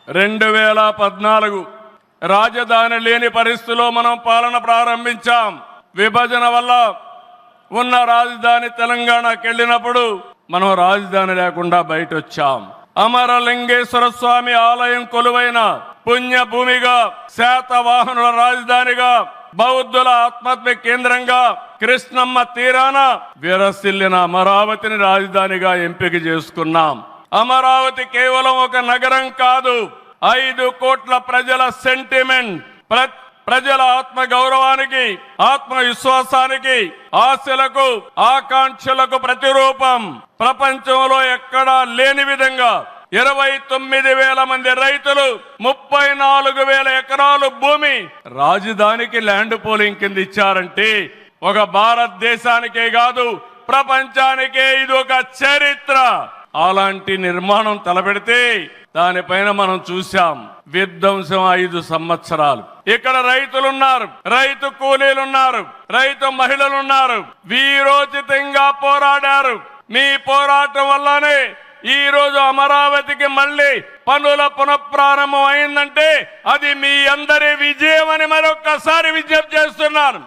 2014 రాజధాని లేని పరిస్థితిలో మనం పాలన ప్రారంభించాం. విభజన వల్ల ఉన్న రాజధాని తెలంగాణకి వెళ్ళినప్పుడు మనం రాజధాని లేకుండా బయట వచ్చాం. అమరలింగేశ్వర స్వామి ఆలయం కొలువైన పుణ్యభూమిగా, శాతవాహనుల రాజధానిగా, బౌద్ధుల ఆత్మహత్య కేంద్రంగా, కృష్ణమ్మ తీరాన విరసిల్లిన అమరావతిని రాజధానిగా ఎంపిక చేసుకున్నాం. అమరావతి కేవలం ఒక నగరం కాదు, 5 కోట్ల ప్రజల సెంటిమెంట్, ప్రజల ఆత్మ గౌరవానికి, ఆత్మవిశ్వాసానికి, ఆశలకు, ఆకాంక్షలకు ప్రతిరూపం. ప్రపంచంలో ఎక్కడా లేని విధంగా 29,000 మంది రైతులు, 34,000 ఎకరాలు భూమి రాజధానికి ల్యాండ్ పోలింగ్ కింద ఇచ్చారంటే ఒక భారతదేశానికే కాదు ప్రపంచానికే ఇది ఒక చరిత్ర. అలాంటి నిర్మాణం తలపెడితే దానిపైన మనం చూశాం విధ్వంసం 5 సంవత్సరాలు. ఇక్కడ రైతులున్నారు, రైతు కూలీలున్నారు, రైతు మహిళలున్నారు, వీరోచితంగా పోరాడారు. మీ పోరాటం వల్లనే ఈ రోజు అమరావతికి మళ్ళీ పనుల పునఃప్రారంభం అయిందంటే అది మీ అందరి విజయం అని మరొక్కసారి విజ్ఞప్తి చేస్తున్నాను.